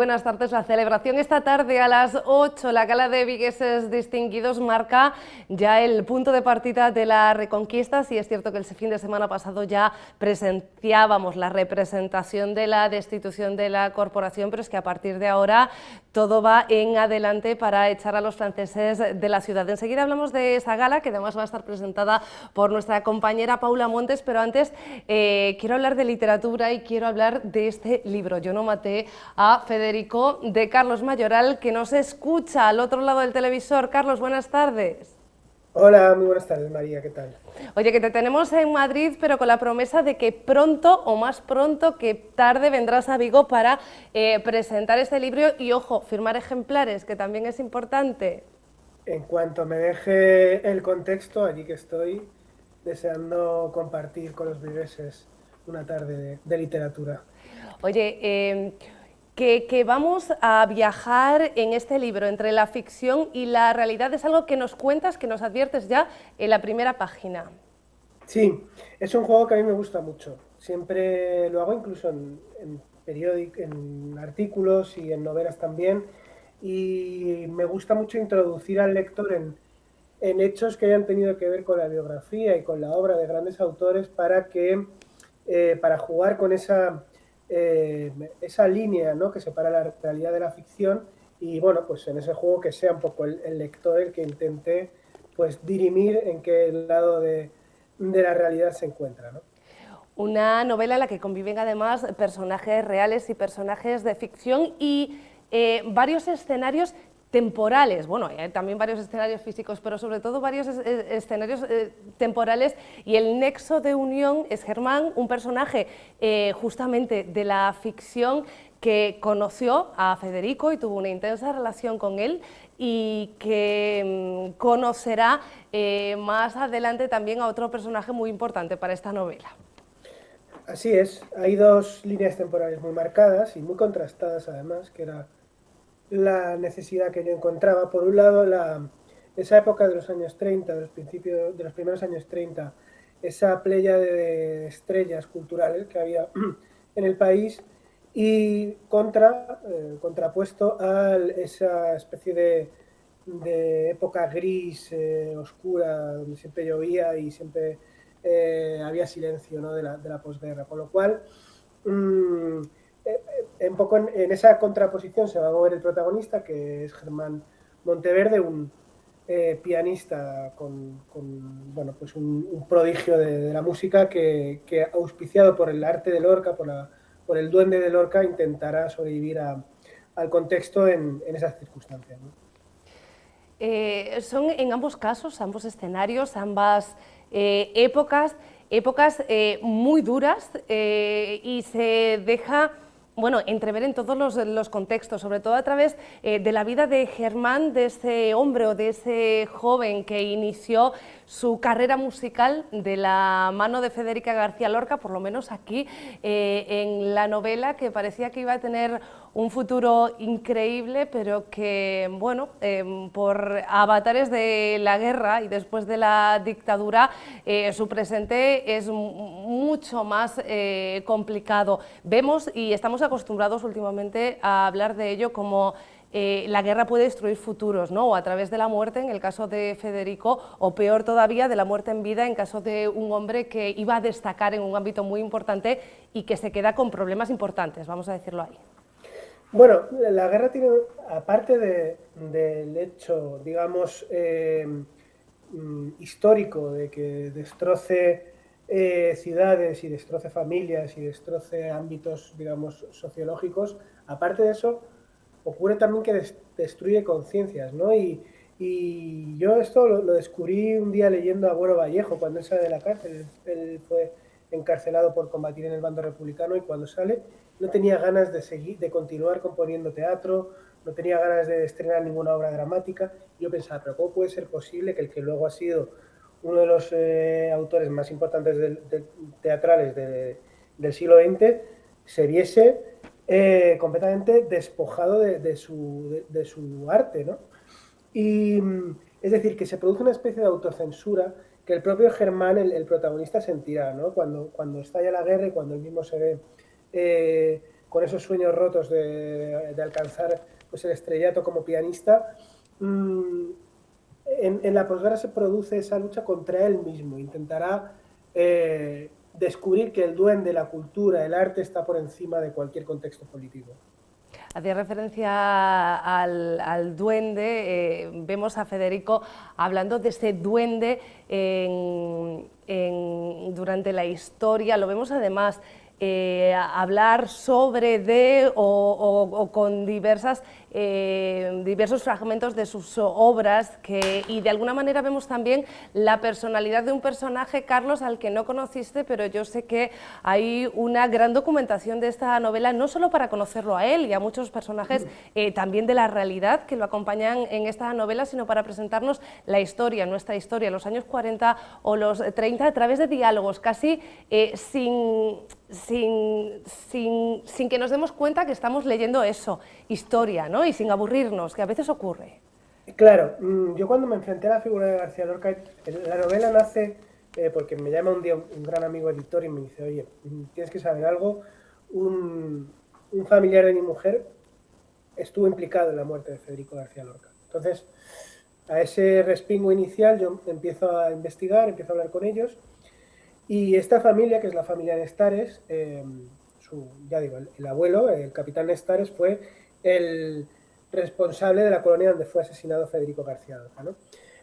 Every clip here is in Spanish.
buenas tardes. La celebración esta tarde a las 8, la gala de vigueses distinguidos marca ya el punto de partida de la Reconquista. Sí es cierto que el fin de semana pasado ya presenciábamos la representación de la destitución de la corporación, pero es que a partir de ahora todo va en adelante para echar a los franceses de la ciudad. Enseguida hablamos de esa gala, que además va a estar presentada por nuestra compañera Paula Montes, pero antes quiero hablar de literatura y quiero hablar de este libro, Yo no maté a Federico, de Carlos Mayoral, que nos escucha al otro lado del televisor. Carlos, buenas tardes. Hola, muy buenas tardes, María, ¿qué tal? Oye, que te tenemos en Madrid, pero con la promesa de que pronto, o más pronto que tarde, vendrás a Vigo para presentar este libro y, ojo, firmar ejemplares, que también es importante. En cuanto me deje el contexto, allí que estoy, deseando compartir con los vigueses una tarde de literatura. Oye, que vamos a viajar en este libro entre la ficción y la realidad es algo que nos cuentas, que nos adviertes ya en la primera página. Sí, es un juego que a mí me gusta mucho. Siempre lo hago incluso en periódicos, en artículos y en novelas también. Y me gusta mucho introducir al lector en hechos que hayan tenido que ver con la biografía y con la obra de grandes autores para jugar con esa línea, ¿no?, que separa la realidad de la ficción y bueno, pues en ese juego que sea un poco el lector el que intente pues dirimir en qué lado de la realidad se encuentra, ¿no? Una novela en la que conviven además personajes reales y personajes de ficción y varios escenarios temporales, bueno, hay también varios escenarios físicos, pero sobre todo varios escenarios temporales, y el nexo de unión es Germán, un personaje justamente de la ficción que conoció a Federico y tuvo una intensa relación con él y que conocerá más adelante también a otro personaje muy importante para esta novela. Así es, hay dos líneas temporales muy marcadas y muy contrastadas además, que era la necesidad que yo encontraba. Por un lado, esa época de los años 30, de los principios, de los primeros años 30, esa playa de estrellas culturales que había en el país y contrapuesto a esa especie de época gris, oscura, donde siempre llovía y siempre había silencio, ¿no?, de la posguerra. Con lo cual, mmm, un poco en esa contraposición se va a mover el protagonista, que es Germán Monteverde, un pianista bueno, pues un prodigio de la música que, auspiciado por el arte de Lorca, por el duende de Lorca, intentará sobrevivir al contexto en esas circunstancias, ¿no? Son en ambos casos, ambos escenarios, ambas épocas, muy duras, y se deja, bueno, entrever en todos los contextos, sobre todo a través de la vida de Germán, de ese hombre o de ese joven que inició su carrera musical de la mano de Federica García Lorca, por lo menos aquí en la novela, que parecía que iba a tener un futuro increíble, pero que, bueno, por avatares de la guerra y después de la dictadura, su presente es mucho más complicado. Vemos y estamos acostumbrados últimamente a hablar de ello como la guerra puede destruir futuros, ¿no?, o a través de la muerte, en el caso de Federico, o peor todavía, de la muerte en vida, en caso de un hombre que iba a destacar en un ámbito muy importante y que se queda con problemas importantes, vamos a decirlo ahí. Bueno, la guerra tiene, aparte del hecho, digamos, histórico de que destroce ciudades y destroce familias y destroce ámbitos, digamos, sociológicos, aparte de eso, ocurre también que destruye conciencias, ¿no? Y yo esto lo descubrí un día leyendo a Agüero Vallejo, cuando él sale de la cárcel. Él fue encarcelado por combatir en el bando republicano y cuando sale no tenía ganas de continuar componiendo teatro, no tenía ganas de estrenar ninguna obra dramática. Yo pensaba, pero ¿cómo puede ser posible que el que luego ha sido uno de los autores más importantes teatrales del siglo XX se viese completamente despojado de su arte, ¿no? Y es decir, que se produce una especie de autocensura que el propio Germán, el protagonista, sentirá, ¿no? Cuando estalla la guerra y cuando él mismo se ve con esos sueños rotos de alcanzar pues, el estrellato como pianista, en la posguerra se produce esa lucha contra él mismo. Intentará descubrir que el duende, la cultura, el arte está por encima de cualquier contexto político. Hacía referencia al duende, vemos a Federico hablando de ese duende durante la historia, lo vemos además hablar sobre o con diversos fragmentos de sus obras y de alguna manera vemos también la personalidad de un personaje, Carlos, al que no conociste, pero yo sé que hay una gran documentación de esta novela, no solo para conocerlo a él y a muchos personajes también de la realidad que lo acompañan en esta novela, sino para presentarnos la historia, nuestra historia, los años 40 o los 30, a través de diálogos, casi sin que nos demos cuenta que estamos leyendo eso, historia, ¿no? Y sin aburrirnos, que a veces ocurre. Claro, yo cuando me enfrenté a la figura de García Lorca, la novela nace porque me llama un día un gran amigo editor y me dice, oye, tienes que saber algo, un familiar de mi mujer estuvo implicado en la muerte de Federico García Lorca. Entonces, a ese respingo inicial yo empiezo a investigar, empiezo a hablar con ellos. Y esta familia, que es la familia Nestares, ya digo, el abuelo, el capitán Nestares, fue el responsable de la colonia donde fue asesinado Federico García Lorca, ¿no?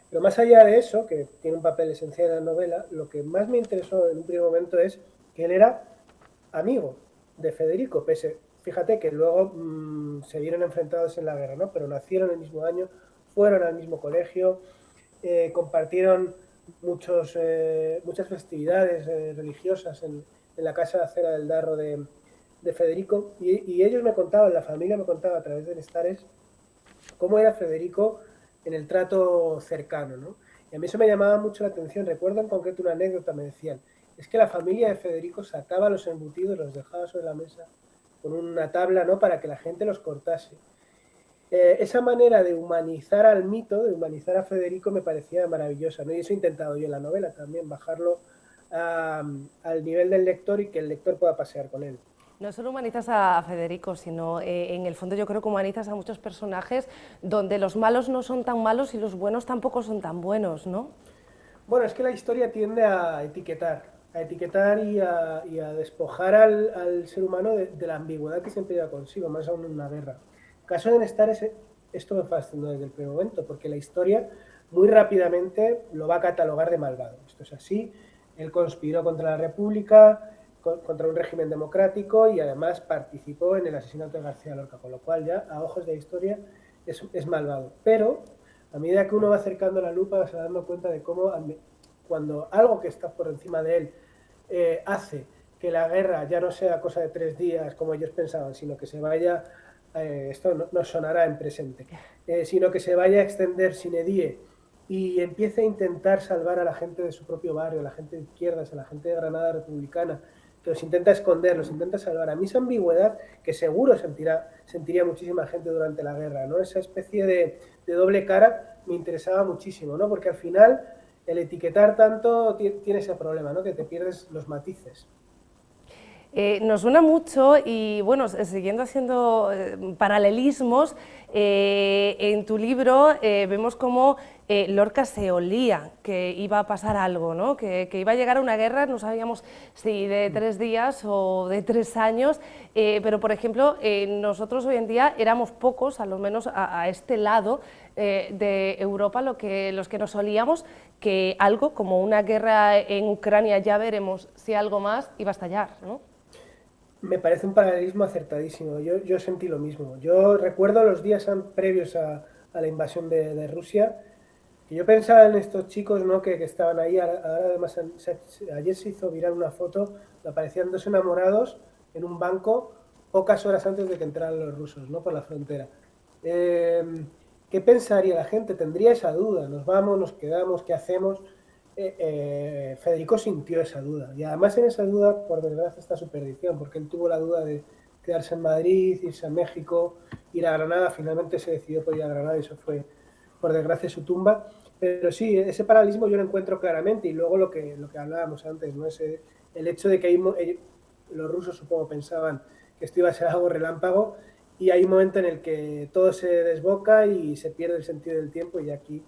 Pero más allá de eso, que tiene un papel esencial en la novela, lo que más me interesó en un primer momento es que él era amigo de Federico, fíjate que luego se vieron enfrentados en la guerra, ¿no? Pero nacieron el mismo año, fueron al mismo colegio, compartieron muchas festividades religiosas en la casa de acera del Darro de Federico, y ellos me contaban, la familia me contaba a través de Nestares, cómo era Federico en el trato cercano, ¿no? Y a mí eso me llamaba mucho la atención. Recuerdo en concreto una anécdota, me decían, es que la familia de Federico sacaba los embutidos, los dejaba sobre la mesa con una tabla, ¿no?, para que la gente los cortase. Esa manera de humanizar al mito, de humanizar a Federico, me parecía maravillosa, ¿no? Y eso he intentado yo en la novela también, bajarlo al nivel del lector y que el lector pueda pasear con él. No solo humanizas a Federico, sino en el fondo yo creo que humanizas a muchos personajes donde los malos no son tan malos y los buenos tampoco son tan buenos, ¿no? Bueno, es que la historia tiende a etiquetar y a despojar al ser humano de la ambigüedad que siempre lleva consigo, más aún en una guerra. El caso de Nestares, esto me fascinó desde el primer momento, porque la historia muy rápidamente lo va a catalogar de malvado. Esto es así, él conspiró contra la República, contra un régimen democrático y además participó en el asesinato de García Lorca, con lo cual ya a ojos de la historia es malvado. Pero a medida que uno va acercando la lupa se va dando cuenta de cómo cuando algo que está por encima de él hace que la guerra ya no sea cosa de 3 días como ellos pensaban, sino que se vaya, esto no sonará en presente, sino que se vaya a extender sine die y empiece a intentar salvar a la gente de su propio barrio, a la gente de izquierdas, a la gente de Granada republicana, que los intenta esconder, los intenta salvar. A mí esa ambigüedad que seguro sentiría muchísima gente durante la guerra, ¿no? Esa especie de doble cara me interesaba muchísimo, ¿no? Porque al final el etiquetar tanto tiene ese problema, ¿no?, que te pierdes los matices. Nos suena mucho y bueno, siguiendo haciendo paralelismos, en tu libro vemos cómo Lorca se olía que iba a pasar algo, ¿no? Que iba a llegar a una guerra, no sabíamos si de 3 días o de 3 años, pero por ejemplo nosotros hoy en día éramos pocos, al menos a este lado de Europa, los que nos olíamos que algo como una guerra en Ucrania, ya veremos si algo más, iba a estallar, ¿no? Me parece un paralelismo acertadísimo. Yo sentí lo mismo. Yo recuerdo los días previos a la invasión de Rusia, que yo pensaba en estos chicos, ¿no?, que estaban ahí. Ahora además, ayer se hizo viral una foto, aparecían 2 enamorados en un banco pocas horas antes de que entraran los rusos, ¿no?, por la frontera. ¿Qué pensaría la gente? Tendría esa duda. ¿Nos vamos, nos quedamos, qué hacemos? Federico sintió esa duda, y además en esa duda, por desgracia, está su perdición, porque él tuvo la duda de quedarse en Madrid, irse a México, ir a Granada. Finalmente se decidió por ir a Granada y eso fue, por desgracia, su tumba. Pero sí, ese paralelismo yo lo encuentro claramente, y luego lo que hablábamos antes, ¿no?, el hecho de que los rusos, supongo, pensaban que esto iba a ser algo relámpago, y hay un momento en el que todo se desboca y se pierde el sentido del tiempo, y aquí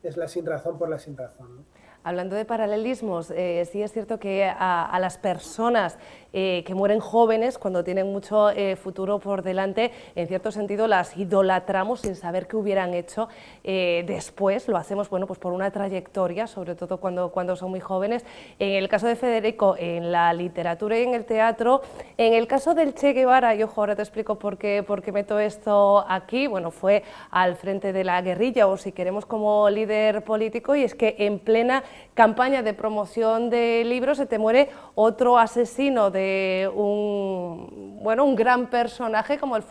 es la sinrazón por la sinrazón, ¿no? Hablando de paralelismos, sí es cierto que a las personas que mueren jóvenes, cuando tienen mucho futuro por delante, en cierto sentido las idolatramos sin saber qué hubieran hecho después, lo hacemos bueno, pues por una trayectoria, sobre todo cuando son muy jóvenes. En el caso de Federico, en la literatura y en el teatro, en el caso del Che Guevara, y ojo, ahora te explico por qué meto esto aquí, bueno, fue al frente de la guerrilla, o si queremos como líder político, y es que en plena campaña de promoción de libros se te muere otro asesino de un gran personaje como el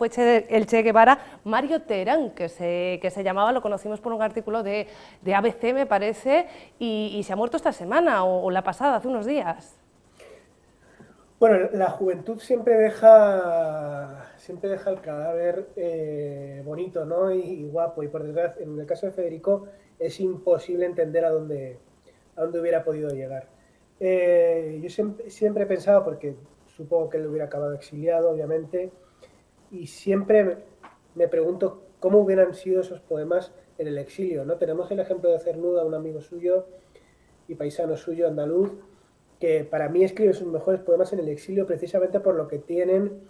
el Che Guevara, Mario Terán, que se llamaba, lo conocimos por un artículo de ABC, me parece, y se ha muerto esta semana o la pasada, hace unos días. Bueno, la juventud siempre deja el cadáver bonito, ¿no? Y guapo, y por desgracia, en el caso de Federico es imposible entender a dónde hubiera podido llegar. Yo siempre he pensado, porque supongo que él hubiera acabado exiliado, obviamente, y siempre me pregunto cómo hubieran sido esos poemas en el exilio, ¿no? Tenemos el ejemplo de Cernuda, un amigo suyo y paisano suyo, andaluz, que para mí escribe sus mejores poemas en el exilio precisamente por lo que tienen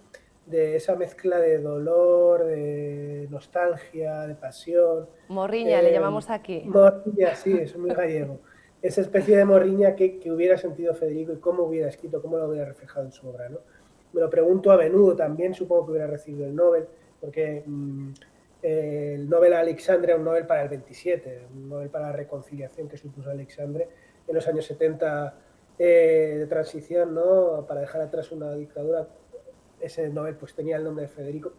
de esa mezcla de dolor, de nostalgia, de pasión. Morriña, le llamamos aquí. Morriña, sí, es muy gallego. Esa especie de morriña que hubiera sentido Federico y cómo hubiera escrito, cómo lo hubiera reflejado en su obra, ¿no? Me lo pregunto a menudo también, supongo que hubiera recibido el Nobel, porque el Nobel a Alexandre era un Nobel para el 27, un Nobel para la reconciliación que supuso Alexandre en los años 70 de transición, ¿no? Para dejar atrás una dictadura. Ese Nobel pues tenía el nombre de Federico.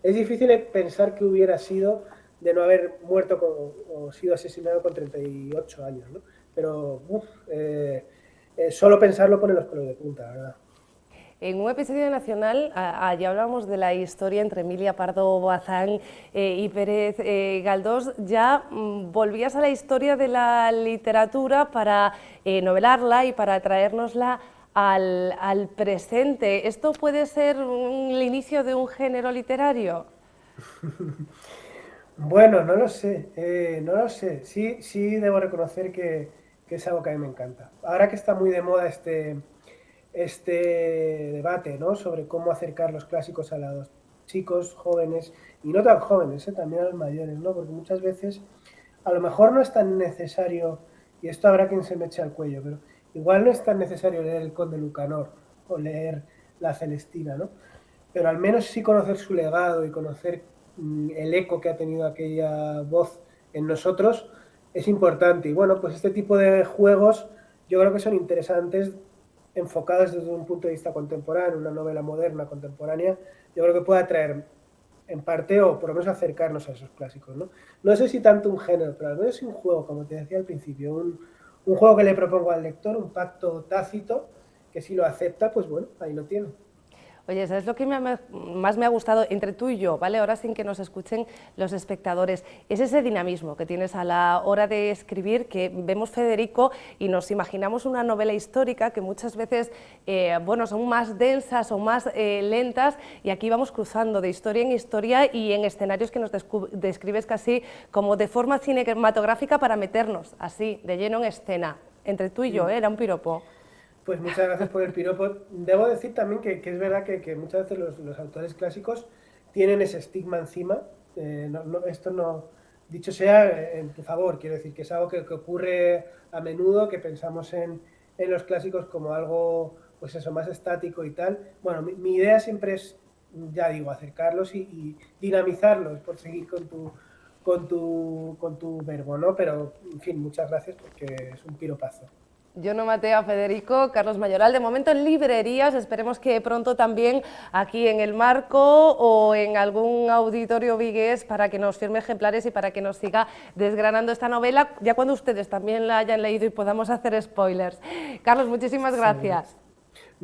Es difícil pensar que hubiera sido de no haber muerto o sido asesinado con 38 años, ¿no? Pero solo pensarlo pone los pelos de punta, ¿verdad? En un episodio nacional, allá hablamos de la historia entre Emilia Pardo Bazán y Pérez Galdós, ya volvías a la historia de la literatura para novelarla y para traérnosla al presente. ¿Esto puede ser el inicio de un género literario? Bueno, no lo sé, no lo sé. Sí debo reconocer que es algo que a mí me encanta. Ahora que está muy de moda este debate, ¿no? Sobre cómo acercar los clásicos a los chicos, jóvenes, y no tan jóvenes, también a los mayores, ¿no? Porque muchas veces a lo mejor no es tan necesario, y esto habrá quien se me eche al cuello, pero igual no es tan necesario leer El Conde Lucanor o leer La Celestina, ¿no? Pero al menos sí conocer su legado y conocer el eco que ha tenido aquella voz en nosotros es importante. Y bueno, pues este tipo de juegos yo creo que son interesantes enfocados desde un punto de vista contemporáneo, una novela moderna, contemporánea. Yo creo que puede atraer en parte o por lo menos acercarnos a esos clásicos, ¿no? No sé si tanto un género, pero al menos un juego, como te decía al principio, un juego que le propongo al lector, un pacto tácito, que si lo acepta, pues bueno, ahí lo tiene. Oye, ¿sabes lo que más me ha gustado entre tú y yo, ¿vale? Ahora sin que nos escuchen los espectadores? Es ese dinamismo que tienes a la hora de escribir, que vemos Federico y nos imaginamos una novela histórica que muchas veces, son más densas o más lentas, y aquí vamos cruzando de historia en historia y en escenarios que nos describes casi como de forma cinematográfica para meternos así, de lleno en escena. Entre tú y yo, era un piropo. Pues muchas gracias por el piropo. Debo decir también que es verdad que muchas veces los autores clásicos tienen ese estigma encima. Esto no, dicho sea en tu favor, quiero decir que es algo que ocurre a menudo, que pensamos en los clásicos como algo, pues eso, más estático y tal. Bueno, mi idea siempre es, ya digo, acercarlos y dinamizarlos, por seguir con tu verbo, ¿no? Pero, en fin, muchas gracias porque es un piropazo. Yo no maté a Federico, Carlos Mayoral, de momento en librerías, esperemos que pronto también aquí en El Marco o en algún auditorio vigués para que nos firme ejemplares y para que nos siga desgranando esta novela, ya cuando ustedes también la hayan leído y podamos hacer spoilers. Carlos, muchísimas gracias. Sí.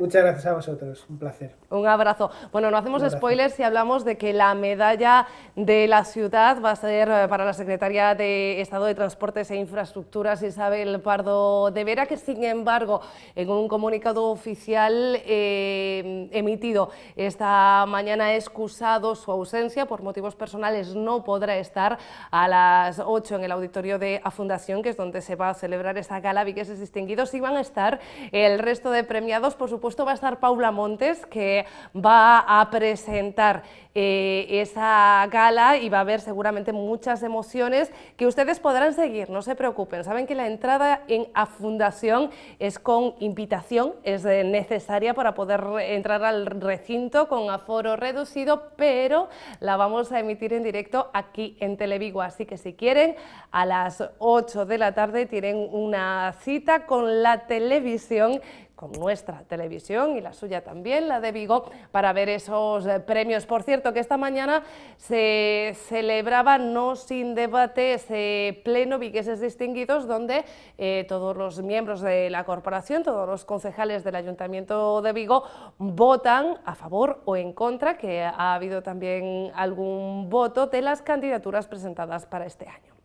Muchas gracias a vosotros, un placer. Un abrazo. Bueno, no hacemos spoilers si hablamos de que la medalla de la ciudad va a ser para la Secretaria de Estado de Transportes e Infraestructuras, Isabel Pardo de Vera, que sin embargo en un comunicado oficial emitido esta mañana ha excusado su ausencia por motivos personales, no podrá estar a las 8 en el auditorio de la Fundación, que es donde se va a celebrar esta gala Vigueses Distinguidos, y van a estar el resto de premiados. Por supuesto va a estar Paula Montes, que va a presentar esa gala, y va a haber seguramente muchas emociones que ustedes podrán seguir, no se preocupen. Saben que la entrada en a Fundación es con invitación, es necesaria para poder entrar al recinto con aforo reducido, pero la vamos a emitir en directo aquí en Televigo, así que si quieren, a las 8 de la tarde tienen una cita con la televisión, con nuestra televisión y la suya también, la de Vigo, para ver esos premios. Por cierto, que esta mañana se celebraba, no sin debate, ese pleno Vigueses Distinguidos, donde todos los miembros de la corporación, todos los concejales del Ayuntamiento de Vigo, votan a favor o en contra, que ha habido también algún voto, de las candidaturas presentadas para este año.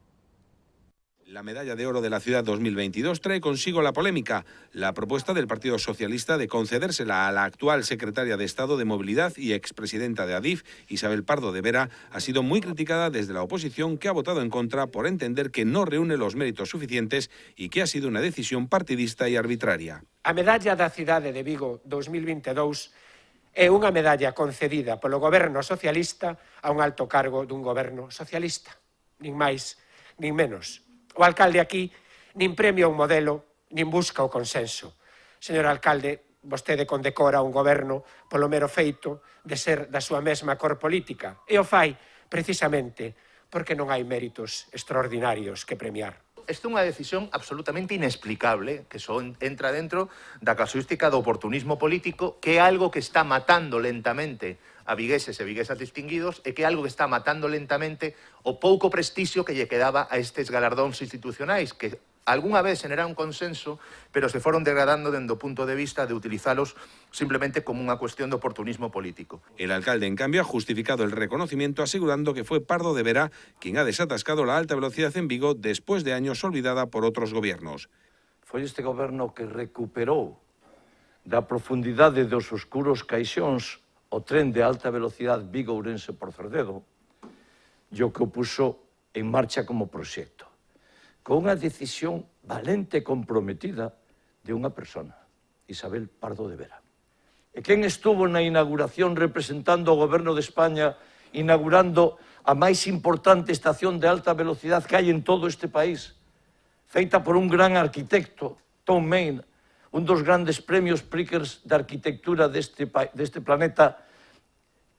La medalla de oro de la ciudad 2022 trae consigo la polémica. La propuesta del Partido Socialista de concedérsela a la actual secretaria de Estado de Movilidad y expresidenta de Adif, Isabel Pardo de Vera, ha sido muy criticada desde la oposición, que ha votado en contra por entender que no reúne los méritos suficientes y que ha sido una decisión partidista y arbitraria. A medalla da cidade de Vigo 2022 é unha medalla concedida polo goberno socialista a un alto cargo dun goberno socialista. Nin máis, nin menos. O alcalde aquí nin premia un modelo, nin busca o consenso. Señor alcalde, vostede condecora un goberno polo mero feito de ser da súa mesma cor política, e o fai precisamente porque non hai méritos extraordinarios que premiar. Esta é unha decisión absolutamente inexplicable, que só entra dentro da casuística do oportunismo político, que é algo que está matando lentamente a vigueses e viguesas distinguidos, e que é algo que está matando lentamente o pouco prestixio que lle quedaba a estes galardóns institucionais, que algunha vez xeneraron un consenso, pero se foron degradando dende o punto de vista de utilizalos simplemente como unha cuestión de oportunismo político. El alcalde, en cambio, ha justificado el reconocimiento asegurando que fue Pardo de Vera quien ha desatascado la alta velocidad en Vigo después de años olvidada por otros gobiernos. Foi este goberno que recuperou da profundidade dos oscuros caixóns o tren de alta velocidade Vigo-Ourense por Cerdedo, e o que o puso en marcha como proxecto, con unha decisión valente e comprometida de unha persona, Isabel Pardo de Vera. E quen estuvo na inauguración representando o goberno de España, inaugurando a máis importante estación de alta velocidade que hai en todo este país, feita por un gran arquitecto, Tom Main, un dos grandes premios Prickers de arquitectura deste planeta.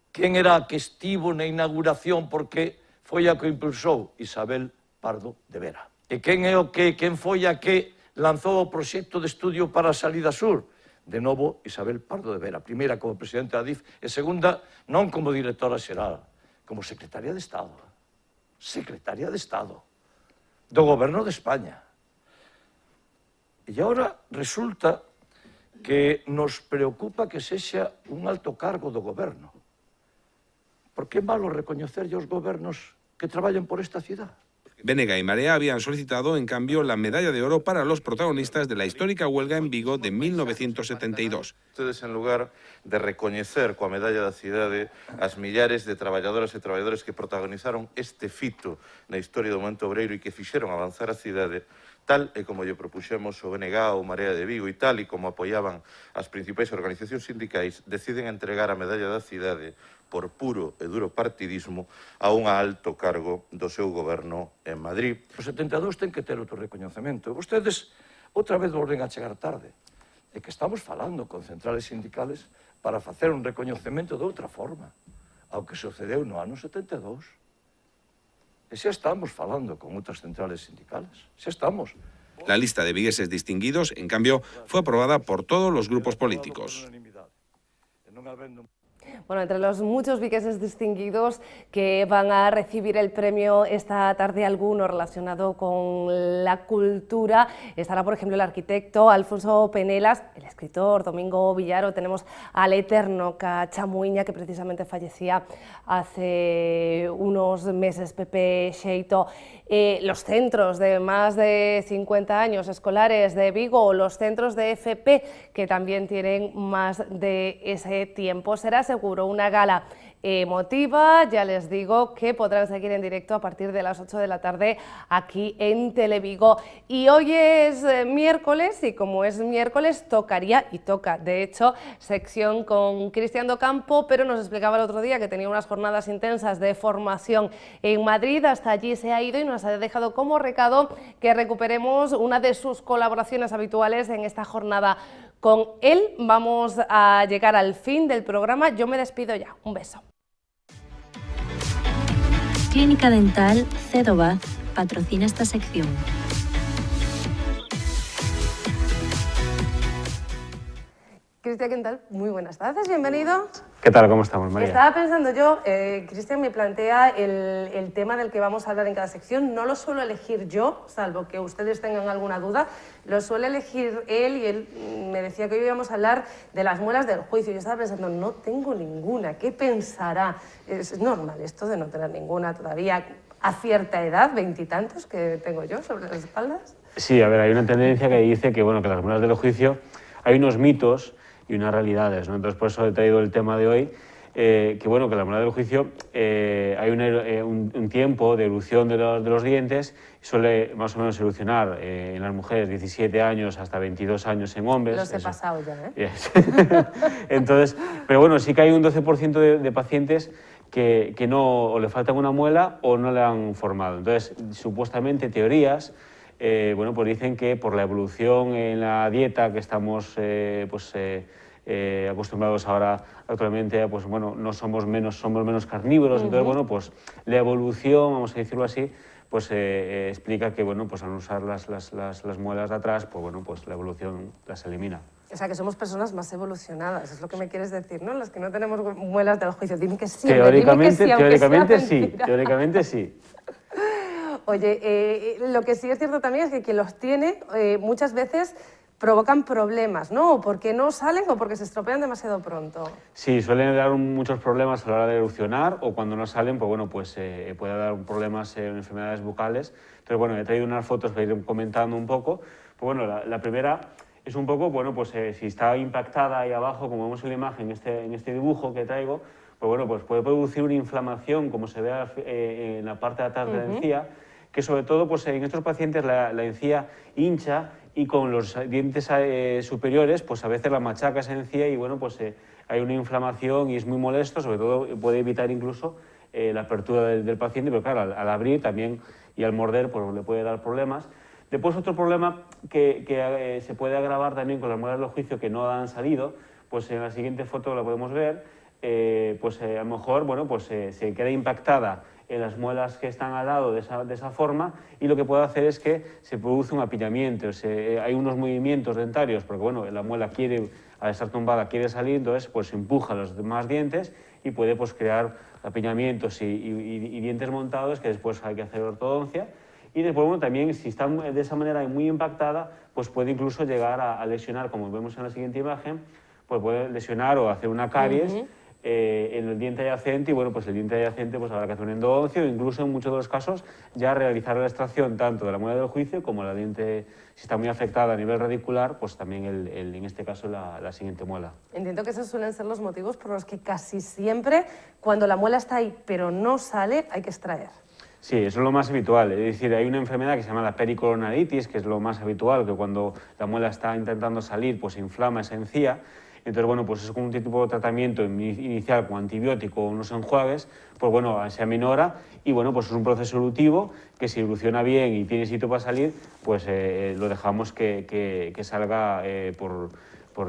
Quen era a que estivo na inauguración, porque foi a que impulsou? Isabel Pardo de Vera. E quen foi a que lanzou o proxecto de estudio para a salida sur? De novo, Isabel Pardo de Vera, primeira como presidenta da Adif e segunda non como directora xeral, como secretaria de Estado. Secretaria de Estado do goberno de España. E agora resulta que nos preocupa que sexa un alto cargo do goberno. Por que é malo recoñecerlle aos gobernos que traballan por esta ciudad? Vénega y Marea habían solicitado, en cambio, la medalla de oro para los protagonistas de la histórica huelga en Vigo de 1972. Ustedes, en lugar de recoñecer coa medalla da cidade as millares de traballadoras e traballadores que protagonizaron este fito na historia do movemento obreiro e que fixeron avanzar a cidade, tal e como lle propuxemos o BNG ou Marea de Vigo e tal e como apoiaban as principais organizacións sindicais, deciden entregar a medalla da cidade por puro e duro partidismo a un alto cargo do seu goberno en Madrid. Os 72 ten que ter outro recoñecemento. Vostedes outra vez volven a chegar tarde. É que estamos falando con centrales sindicales para facer un recoñecemento de outra forma ao que sucedeu no ano 72. E xa estamos falando con outras centrales sindicales. Xa estamos. La lista de vigueses distinguidos, en cambio, fue aprobada por todos los grupos políticos. Bueno, entre los muchos vigueses distinguidos que van a recibir el premio esta tarde, alguno relacionado con la cultura, estará por ejemplo el arquitecto Alfonso Penelas, el escritor Domingo Villaro, tenemos al eterno Cachamuiña, que precisamente fallecía hace unos meses, Pepe Xeito, los centros de más de 50 años escolares de Vigo, los centros de FP, que también tienen más de ese tiempo. Será seguro una gala emotiva, ya les digo que podrán seguir en directo a partir de las 8 de la tarde aquí en Televigo. Y hoy es miércoles, y como es miércoles tocaría, y toca de hecho, sección con Cristian Docampo, pero nos explicaba el otro día que tenía unas jornadas intensas de formación en Madrid, hasta allí se ha ido y nos ha dejado como recado que recuperemos una de sus colaboraciones habituales en esta jornada. Con él vamos a llegar al fin del programa. Yo me despido ya. Un beso. Clínica Dental Cedobaz patrocina esta sección. Cristian, ¿qué tal? Muy buenas tardes, bienvenido. ¿Qué tal? ¿Cómo estamos, María? Estaba pensando yo, Cristian me plantea el tema del que vamos a hablar en cada sección. No lo suelo elegir yo, salvo que ustedes tengan alguna duda. Lo suele elegir él, y él me decía que hoy íbamos a hablar de las muelas del juicio. Yo estaba pensando, no tengo ninguna, ¿qué pensará? Es normal esto de no tener ninguna todavía a cierta edad, 20 y tantos que tengo yo sobre las espaldas. Sí, a ver, hay una tendencia que dice que, bueno, que las muelas del juicio hay unos mitos y unas realidades, ¿no? Entonces, por eso he traído el tema de hoy, que bueno, que la muela del juicio hay un tiempo de evolución de los dientes, suele más o menos evolucionar en las mujeres 17 años hasta 22 años en hombres. Los he pasado ya, ¿eh? Entonces, pero bueno, sí que hay un 12% de pacientes que no, o le falta una muela o no le han formado. Entonces, supuestamente teorías, bueno, pues dicen que por la evolución en la dieta que estamos acostumbrados ahora actualmente, pues bueno, somos menos carnívoros, entonces bueno, pues la evolución, vamos a decirlo así, pues explica que bueno, pues al usar las muelas de atrás, pues bueno, pues la evolución las elimina. O sea, que somos personas más evolucionadas, es lo que me quieres decir, ¿no? Las que no tenemos muelas del juicio. Dime que sí, teóricamente, dime que sí, teóricamente sí, teóricamente sí. Oye, lo que sí es cierto también es que quien los tiene muchas veces provocan problemas, ¿no? O porque no salen o porque se estropean demasiado pronto. Sí, suelen dar muchos problemas a la hora de erupcionar, o cuando no salen, pues bueno, pues puede dar problemas en enfermedades bucales. Entonces, bueno, he traído unas fotos para ir comentando un poco. Pues bueno, la primera es un poco, bueno, pues si está impactada ahí abajo, como vemos en la imagen, en este dibujo que traigo, pues bueno, pues puede producir una inflamación, como se ve en la parte de atrás de la encía, que sobre todo pues en estos pacientes la encía hincha, y con los dientes superiores, pues a veces la machaca esa encía y bueno, pues hay una inflamación y es muy molesto, sobre todo puede evitar incluso la apertura del paciente, pero claro, al abrir también y al morder pues le puede dar problemas. Después otro problema que se puede agravar también con las muelas del juicio que no han salido, pues en la siguiente foto la podemos ver, pues a lo mejor bueno, pues se queda impactada en las muelas que están al lado de esa forma, y lo que puede hacer es que se produce un apiñamiento, hay unos movimientos dentarios, porque bueno, la muela quiere, al estar tumbada, quiere salir, entonces pues empuja los demás dientes y puede pues crear apiñamientos y dientes montados que después hay que hacer ortodoncia. Y después, bueno, también si está de esa manera muy impactada, pues puede incluso llegar a lesionar, como vemos en la siguiente imagen, pues puede lesionar o hacer una caries en el diente adyacente, y bueno, pues el diente adyacente pues habrá que hacer un endodoncia, o incluso en muchos de los casos ya realizar la extracción tanto de la muela del juicio como la diente, si está muy afectada a nivel radicular, pues también en este caso la siguiente muela. Entiendo que esos suelen ser los motivos por los que casi siempre, cuando la muela está ahí pero no sale, hay que extraer. Sí, eso es lo más habitual. Es decir, hay una enfermedad que se llama la pericoronaritis, que es lo más habitual, que cuando la muela está intentando salir, pues se inflama esa encía. Entonces, bueno, pues es con un tipo de tratamiento inicial con antibiótico o unos enjuagues, pues bueno, se aminora, y bueno, pues es un proceso evolutivo que si evoluciona bien y tiene sitio para salir, pues lo dejamos que salga de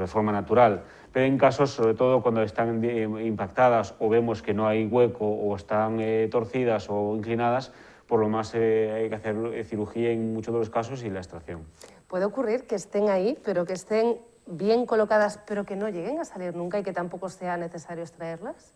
forma natural. Pero en casos, sobre todo cuando están impactadas o vemos que no hay hueco o están torcidas o inclinadas, por lo más hay que hacer cirugía en muchos de los casos y la extracción. Puede ocurrir que estén ahí, pero que estén bien colocadas, pero que no lleguen a salir nunca y que tampoco sea necesario extraerlas?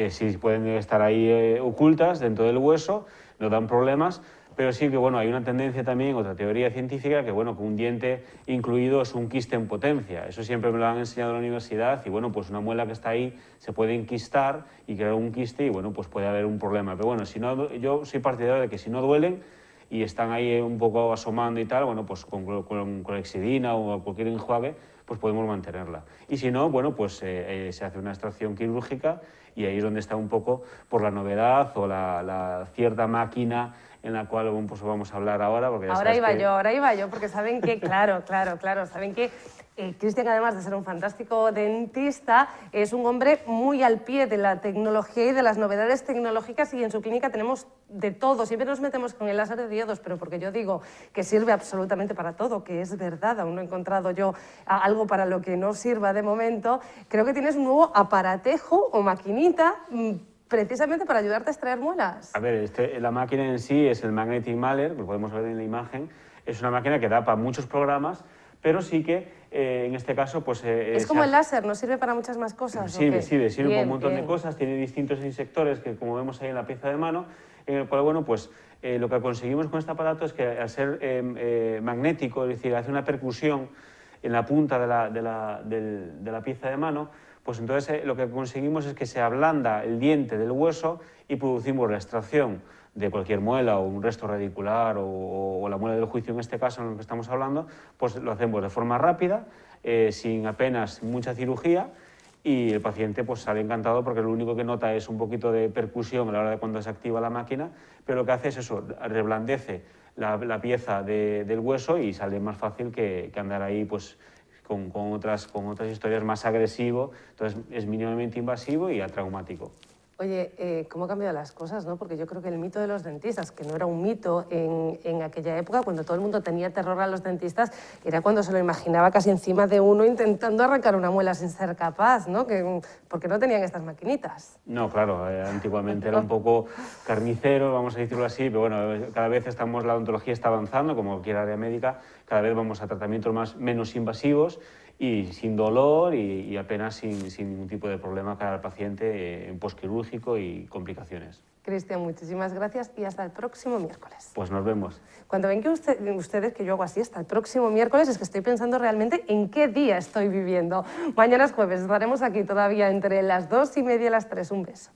Sí, pueden estar ahí ocultas dentro del hueso, no dan problemas, pero sí que bueno, hay una tendencia también, otra teoría científica, que bueno, que un diente incluido es un quiste en potencia. Eso siempre me lo han enseñado en la universidad y bueno, pues una muela que está ahí se puede enquistar y crear un quiste y bueno, pues puede haber un problema. Pero bueno, si no, yo soy partidario de que si no duelen y están ahí un poco asomando y tal, bueno, pues con clorhexidina o cualquier enjuague, pues podemos mantenerla. Y si no, bueno, pues se hace una extracción quirúrgica y ahí es donde está un poco por la novedad o la cierta máquina en la cual pues vamos a hablar ahora. Porque ya ahora iba yo, porque saben que, claro, saben que Cristian, además de ser un fantástico dentista, es un hombre muy al pie de la tecnología y de las novedades tecnológicas y en su clínica tenemos de todo. Siempre nos metemos con el láser de diodos, pero porque yo digo que sirve absolutamente para todo, que es verdad, aún no he encontrado yo algo para lo que no sirva de momento. Creo que tienes un nuevo aparatejo o maquinita precisamente para ayudarte a extraer muelas. A ver, la máquina en sí es el Magnetic Maler, lo podemos ver en la imagen. Es una máquina que da para muchos programas, pero sí que en este caso pues... es como el láser, ¿no sirve para muchas más cosas? Sirve para un montón de cosas, tiene distintos insectores que como vemos ahí en la pieza de mano, en el cual, bueno, pues lo que conseguimos con este aparato es que al ser magnético, es decir, hace una percusión en la punta de la pieza de mano, pues entonces lo que conseguimos es que se ablanda el diente del hueso y producimos la extracción de cualquier muela o un resto radicular o la muela del juicio en este caso en el que estamos hablando, pues lo hacemos de forma rápida, sin apenas mucha cirugía y el paciente pues sale encantado porque lo único que nota es un poquito de percusión a la hora de cuando se activa la máquina, pero lo que hace es eso, reblandece la pieza del hueso y sale más fácil que andar ahí pues con otras historias más agresivo, entonces es mínimamente invasivo y atraumático. Oye, ¿cómo han cambiado las cosas, no? Porque yo creo que el mito de los dentistas, que no era un mito en aquella época, cuando todo el mundo tenía terror a los dentistas, era cuando se lo imaginaba casi encima de uno intentando arrancar una muela sin ser capaz, ¿no? Porque no tenían estas maquinitas. No, claro, antiguamente era un poco carnicero, vamos a decirlo así, pero bueno, cada vez la odontología está avanzando, como cualquier área médica, cada vez vamos a tratamientos menos invasivos y sin dolor y apenas sin ningún tipo de problema para el paciente en posquirúrgico y complicaciones. Cristian, muchísimas gracias y hasta el próximo miércoles. Pues nos vemos. Cuando ven que ustedes que yo hago así hasta el próximo miércoles, es que estoy pensando realmente en qué día estoy viviendo. Mañana es jueves, estaremos aquí todavía entre las 2:30 y las 3. Un beso.